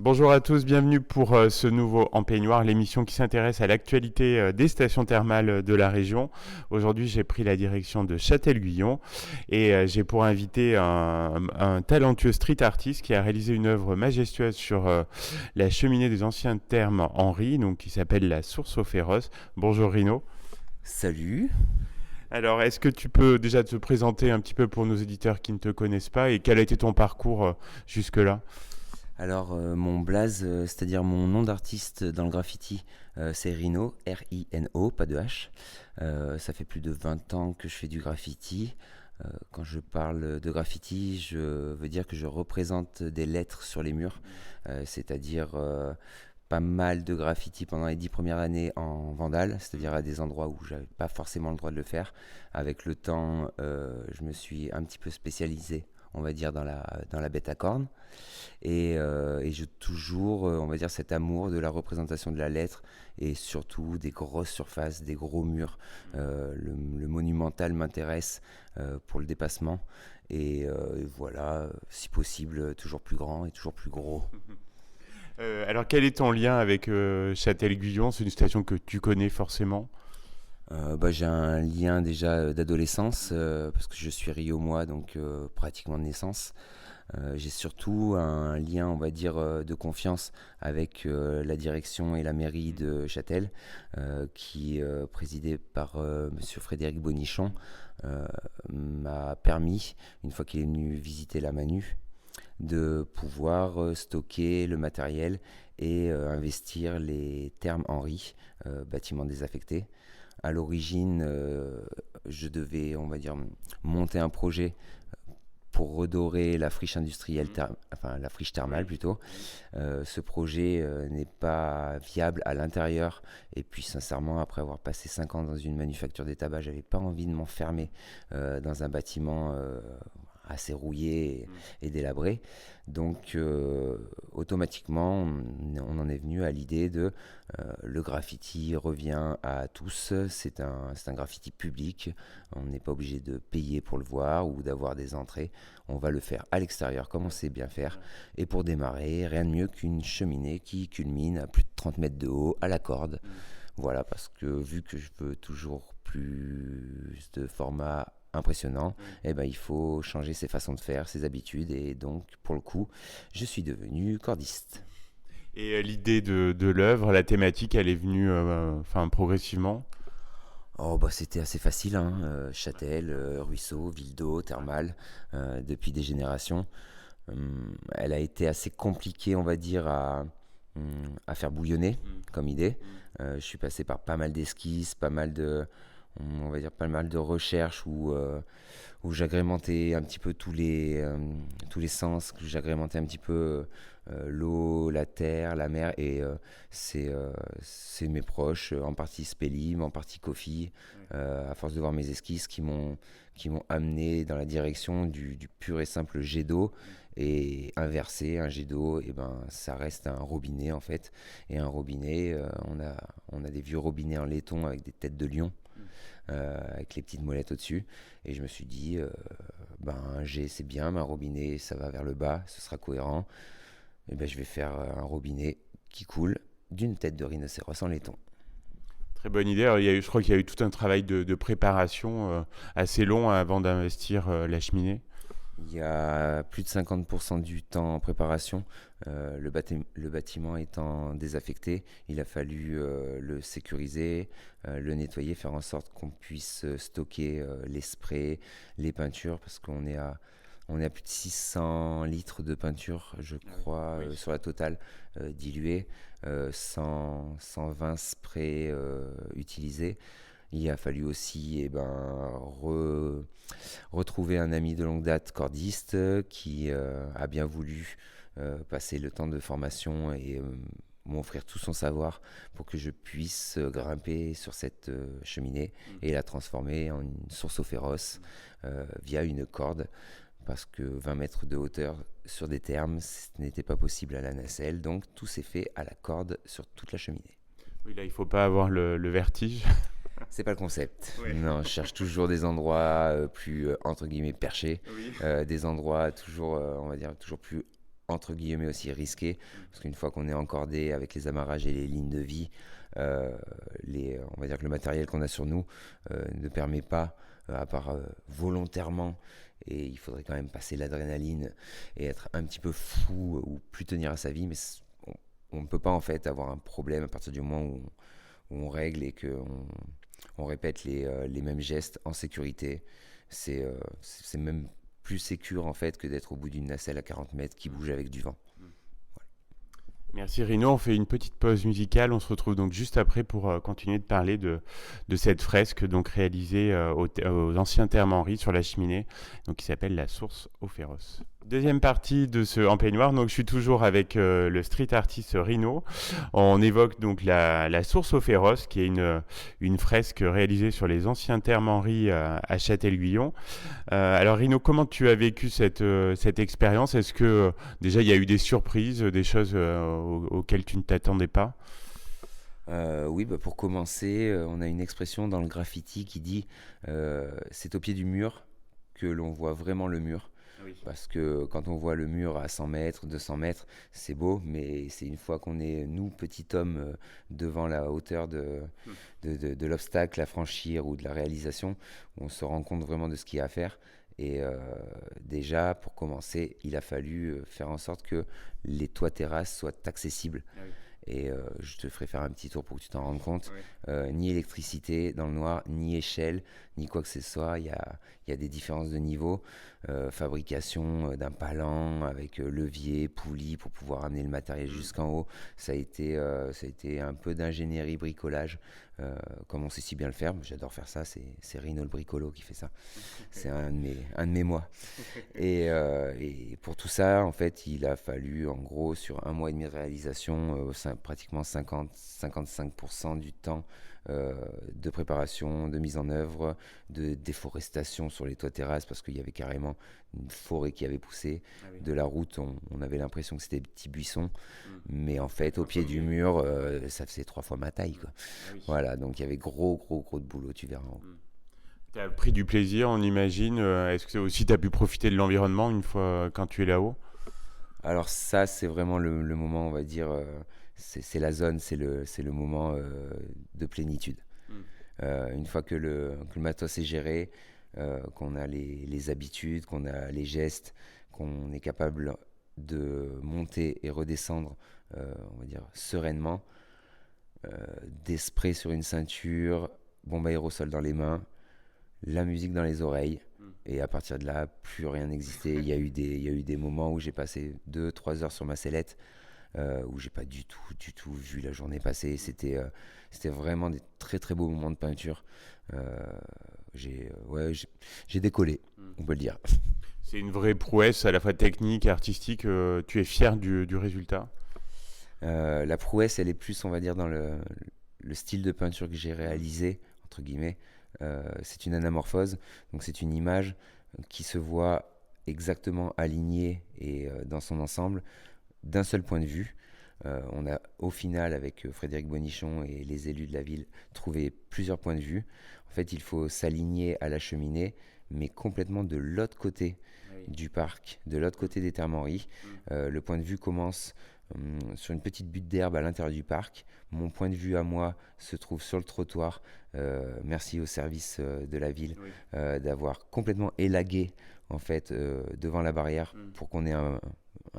Bonjour à tous, bienvenue pour ce nouveau En Peignoir, l'émission qui s'intéresse à l'actualité des stations thermales de la région. Aujourd'hui, j'ai pris la direction de Châtel-Guyon et j'ai pour invité un talentueux street artiste qui a réalisé une œuvre majestueuse sur la cheminée des anciens thermes Henri, donc qui s'appelle la Source aux Féroces. Bonjour Rino. Salut. Alors, est-ce que tu peux déjà te présenter un petit peu pour nos éditeurs qui ne te connaissent pas et quel a été ton parcours jusque-là? Alors, mon blaze, c'est-à-dire mon nom d'artiste dans le graffiti, c'est Rhino, R-I-N-O, pas de H. Ça fait plus de 20 ans que je fais du graffiti. Quand je parle de graffiti, je veux dire que je représente des lettres sur les murs, c'est-à-dire pas mal de graffiti pendant les 10 premières années en vandale, c'est-à-dire à des endroits où j'avais pas forcément le droit de le faire. Avec le temps, je me suis un petit peu spécialisé, on va dire, dans la bête à cornes. Et j'ai toujours, on va dire, cet amour de la représentation de la lettre et surtout des grosses surfaces, des gros murs. Le monumental m'intéresse pour le dépassement. Et voilà, si possible, toujours plus grand et toujours plus gros. Alors, quel est ton lien avec Châtel-Guyon? C'est une station que tu connais forcément. J'ai un lien déjà d'adolescence parce que je suis Rio-moi, donc pratiquement de naissance. J'ai surtout un lien, on va dire, de confiance avec la direction et la mairie de Châtel, qui, présidée par Monsieur Frédéric Bonichon, m'a permis, une fois qu'il est venu visiter la Manu, de pouvoir stocker le matériel et investir les thermes Henri, bâtiments désaffectés. À l'origine, je devais, on va dire, monter un projet pour redorer la friche industrielle, enfin la friche thermale plutôt. Ce projet n'est pas viable à l'intérieur. Et puis sincèrement, après avoir passé 5 ans dans une manufacture des tabacs, j'avais pas envie de m'enfermer dans un bâtiment assez rouillé et délabré. Donc automatiquement, on en est venu à l'idée de le graffiti revient à tous, c'est un graffiti public, on n'est pas obligé de payer pour le voir ou d'avoir des entrées, on va le faire à l'extérieur comme on sait bien faire. Et pour démarrer, rien de mieux qu'une cheminée qui culmine à plus de 30 mètres de haut à la corde. Voilà, parce que vu que je veux toujours plus de format impressionnant, eh ben, il faut changer ses façons de faire, ses habitudes, et donc pour le coup, je suis devenu cordiste. Et l'idée de l'œuvre, la thématique, elle est venue progressivement. Oh bah c'était assez facile, hein. Châtel, ruisseau, ville d'eau, thermale, depuis des générations. Elle a été assez compliquée, on va dire, à faire bouillonner comme idée. Je suis passé par pas mal d'esquisses, pas mal de, on va dire, pas mal de recherches où j'agrémentais un petit peu tous les sens, que j'agrémentais un petit peu l'eau, la terre, la mer, et c'est mes proches, en partie Spélim, en partie Kofi, à force de voir mes esquisses qui m'ont amené dans la direction du pur et simple jet d'eau. Et inverser un jet d'eau, et ben ça reste un robinet en fait. Et un robinet, on a des vieux robinets en laiton avec des têtes de lion, avec les petites molettes au-dessus. Et je me suis dit, un jet c'est bien, mais un robinet ça va vers le bas, ce sera cohérent. Et ben je vais faire un robinet qui coule d'une tête de rhinocéros en laiton. Très bonne idée. Alors, je crois qu'il y a eu tout un travail de préparation assez long avant d'investir la cheminée. Il y a plus de 50% du temps en préparation. Le bâtiment étant désaffecté, il a fallu le sécuriser, le nettoyer, faire en sorte qu'on puisse stocker les sprays, les peintures, parce on est à plus de 600 litres de peinture, je crois, Oui. sur la totale, diluée, 120 sprays utilisés. Il a fallu aussi retrouver un ami de longue date cordiste qui a bien voulu passer le temps de formation et m'offrir tout son savoir pour que je puisse grimper sur cette cheminée et la transformer en une source au féroce via une corde, parce que 20 mètres de hauteur sur des thermes, ce n'était pas possible à la nacelle, donc tout s'est fait à la corde sur toute la cheminée. Oui, là, il ne faut pas avoir le vertige. C'est pas le concept. Ouais. Non, je cherche toujours des endroits plus entre guillemets perchés, Oui. des endroits toujours, on va dire, toujours plus entre guillemets aussi risqué, parce qu'une fois qu'on est encordé avec les amarrages et les lignes de vie, on va dire que le matériel qu'on a sur nous ne permet pas, à part volontairement, et il faudrait quand même passer l'adrénaline et être un petit peu fou ou plus tenir à sa vie, mais on ne peut pas en fait avoir un problème à partir du moment où on règle et qu'on répète les mêmes gestes en sécurité. C'est même plus sécure en fait que d'être au bout d'une nacelle à 40 mètres qui bouge avec du vent. Merci Rino, on fait une petite pause musicale, on se retrouve donc juste après pour continuer de parler de cette fresque donc réalisée aux anciens thermes Henri sur la cheminée, donc qui s'appelle La Source au Féroce. Deuxième partie de ce en peignoir, donc je suis toujours avec le street artiste Rino. On évoque donc la Source au Féroce, qui est une fresque réalisée sur les anciens thermes Henri à Châtel-Guyon. Alors Rino, comment tu as vécu cette expérience? Est-ce que déjà il y a eu des surprises, des choses auxquelles tu ne t'attendais pas? Oui, pour commencer, on a une expression dans le graffiti qui dit c'est au pied du mur que l'on voit vraiment le mur. Oui. Parce que quand on voit le mur à 100 mètres, 200 mètres, c'est beau, mais c'est une fois qu'on est, nous, petit homme, devant la hauteur de l'obstacle à franchir ou de la réalisation, où on se rend compte vraiment de ce qu'il y a à faire. Et déjà, pour commencer, il a fallu faire en sorte que les toits terrasses soient accessibles. Ah oui. Et je te ferai faire un petit tour pour que tu t'en rendes compte. Oui. Ni électricité dans le noir, ni échelle, ni quoi que ce soit. Il y a des différences de niveau. Fabrication d'un palan avec levier, poulie pour pouvoir amener le matériel jusqu'en haut. Ça a été un peu d'ingénierie, bricolage, comme on sait si bien le faire. J'adore faire ça. C'est Rino le bricolo qui fait ça. C'est un de mes mois. Et pour tout ça, en fait, il a fallu, en gros, sur 1 mois et demi de réalisation, pratiquement 55% du temps de préparation, de mise en œuvre, de déforestation sur les toits terrasses, parce qu'il y avait carrément une forêt qui avait poussé. Ah oui. De la route, on avait l'impression que c'était des petits buissons, Mm. mais en fait, au pied du mur, ça faisait 3 fois ma taille, quoi. Ah oui. Voilà, donc il y avait gros de boulot, tu verras. Tu as pris du plaisir, on imagine. Est-ce que aussi tu as pu profiter de l'environnement une fois quand tu es là-haut? Alors ça, c'est vraiment le moment, on va dire, c'est la zone, c'est le moment de plénitude. Mm. Une fois que le matos est géré, qu'on a les habitudes, qu'on a les gestes, qu'on est capable de monter et redescendre, on va dire, sereinement, des sprays sur une ceinture, bombe aérosol dans les mains, la musique dans les oreilles. Et à partir de là, plus rien n'existait. Il y a eu des moments où j'ai passé 2-3 heures sur ma sellette, où j'ai pas du tout vu la journée passer. C'était vraiment des très beaux moments de peinture. J'ai décollé, on peut le dire. C'est une vraie prouesse à la fois technique et artistique. Tu es fier du résultat? La prouesse, elle est plus, on va dire, dans le style de peinture que j'ai réalisé, entre guillemets. C'est une anamorphose, donc c'est une image qui se voit exactement alignée et dans son ensemble d'un seul point de vue. On a au final, avec Frédéric Bonichon et les élus de la ville, trouvé plusieurs points de vue. En fait, il faut s'aligner à la cheminée, mais complètement de l'autre côté du parc, de l'autre côté des Thermes Henri. Le point de vue commence sur une petite butte d'herbe à l'intérieur du parc. Mon point de vue à moi se trouve sur le trottoir. Merci au service de la ville d'avoir complètement élagué en fait devant la barrière pour qu'on ait un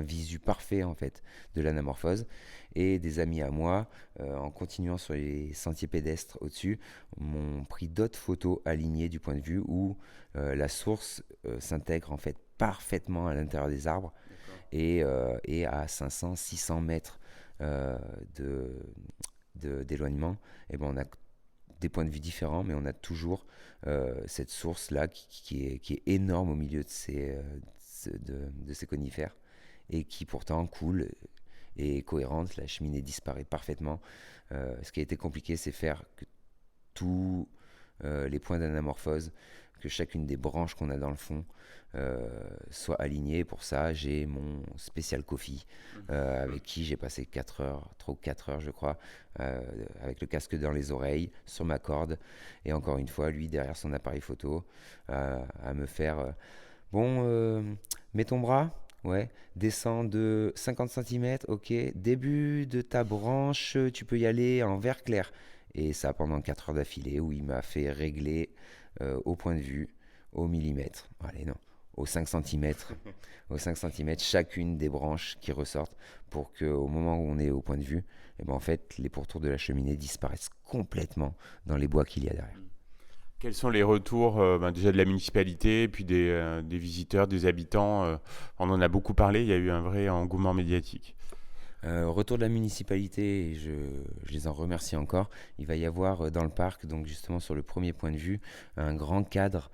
visu parfait en fait de l'anamorphose. Et des amis à moi, en continuant sur les sentiers pédestres au-dessus, m'ont pris d'autres photos alignées du point de vue où la source s'intègre en fait parfaitement à l'intérieur des arbres et à 500-600 mètres d'éloignement. Et ben on a des points de vue différents, mais on a toujours cette source-là qui est énorme au milieu de ces conifères et qui pourtant coule et est cohérente. La cheminée disparaît parfaitement. Ce qui a été compliqué, c'est faire que tous les points d'anamorphose, que chacune des branches qu'on a dans le fond soit alignée. Pour ça, j'ai mon spécial Kofi avec qui j'ai passé 4 heures, 3 ou 4 heures je crois, avec le casque dans les oreilles, sur ma corde, et encore une fois, lui derrière son appareil photo, à me faire mets ton bras, Ouais, descend de 50 centimètres, ok. Début de ta branche, tu peux y aller en vert clair. Et ça pendant 4 heures d'affilée où il m'a fait régler au point de vue, au millimètre. Allez, non, au 5 centimètres. Au 5 centimètres, chacune des branches qui ressortent pour qu'au moment où on est au point de vue, eh ben, en fait, les pourtours de la cheminée disparaissent complètement dans les bois qu'il y a derrière. Quels sont les retours déjà de la municipalité, puis des visiteurs, des habitants on en a beaucoup parlé, il y a eu un vrai engouement médiatique. Retour de la municipalité, et je les en remercie encore. Il va y avoir dans le parc, donc justement sur le premier point de vue, un grand cadre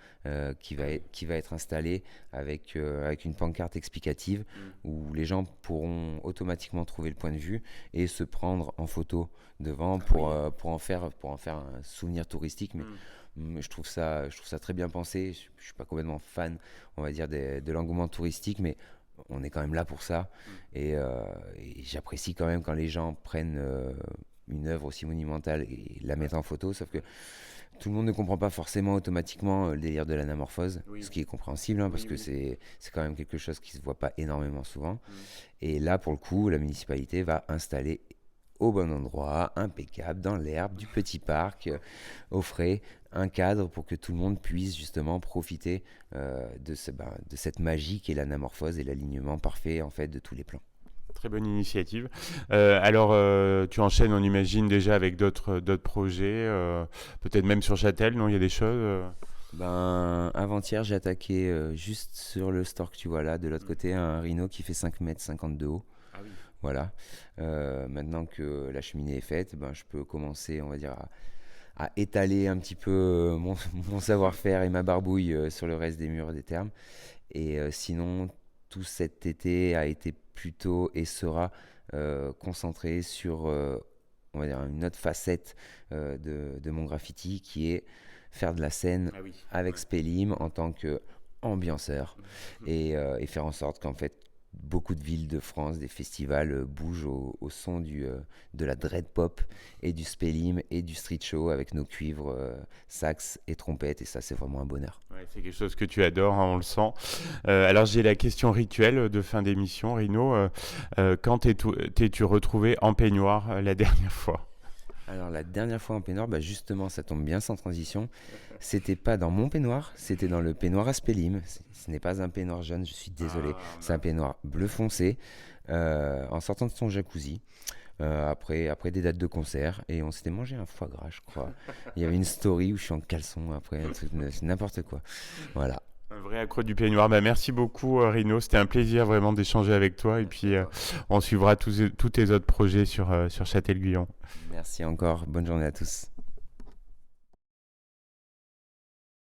qui va être installé avec une pancarte explicative où les gens pourront automatiquement trouver le point de vue et se prendre en photo devant pour en faire un souvenir touristique. Mais je trouve ça très bien pensé. Je suis pas complètement fan, on va dire, de l'engouement touristique, mais on est quand même là pour ça. Et j'apprécie quand même quand les gens prennent une œuvre aussi monumentale et la mettent en photo, sauf que tout le monde ne comprend pas forcément automatiquement le délire de l'anamorphose, ce qui est compréhensible, parce que c'est quand même quelque chose qui se voit pas énormément souvent. Et là, pour le coup, la municipalité va installer au bon endroit, impeccable, dans l'herbe du petit parc, au frais, un cadre pour que tout le monde puisse justement profiter de cette magie qui est l'anamorphose et l'alignement parfait en fait de tous les plans. Très bonne initiative. Alors, tu enchaînes, on imagine, déjà avec d'autres projets, peut-être même sur Châtel, non? Il y a des choses Avant-hier, j'ai attaqué juste sur le store que tu vois là, de l'autre côté, un rhino qui fait 5,50 m de haut. Ah oui. Voilà. Maintenant que la cheminée est faite, je peux commencer, on va dire, à étaler un petit peu mon savoir-faire et ma barbouille sur le reste des murs des thermes. Et sinon, tout cet été a été plutôt et sera concentré sur, on va dire, une autre facette de mon graffiti qui est faire de la scène avec Spellim en tant que ambianceur et faire en sorte qu'en fait beaucoup de villes de France, des festivals bougent au son de la dread pop et du Spellim et du street show avec nos cuivres, sax et trompettes, et ça c'est vraiment un bonheur. Ouais, c'est quelque chose que tu adores, hein, on le sent. Alors j'ai la question rituelle de fin d'émission, Rino. Quand t'es-tu retrouvé en peignoir la dernière fois? Alors la dernière fois en peignoir, justement ça tombe bien sans transition, c'était pas dans mon peignoir, c'était dans le peignoir à Spellim. Ce n'est pas un peignoir jaune, je suis désolé, c'est un peignoir bleu foncé, en sortant de son jacuzzi. Après des dates de concert, et on s'était mangé un foie gras, je crois. Il y avait une story où je suis en caleçon après, c'est n'importe quoi. Voilà. Un vrai accro du peignoir. Merci beaucoup, Rino. C'était un plaisir vraiment d'échanger avec toi. Et puis, on suivra tous tes autres projets sur Châtel-Guyon. Merci encore. Bonne journée à tous.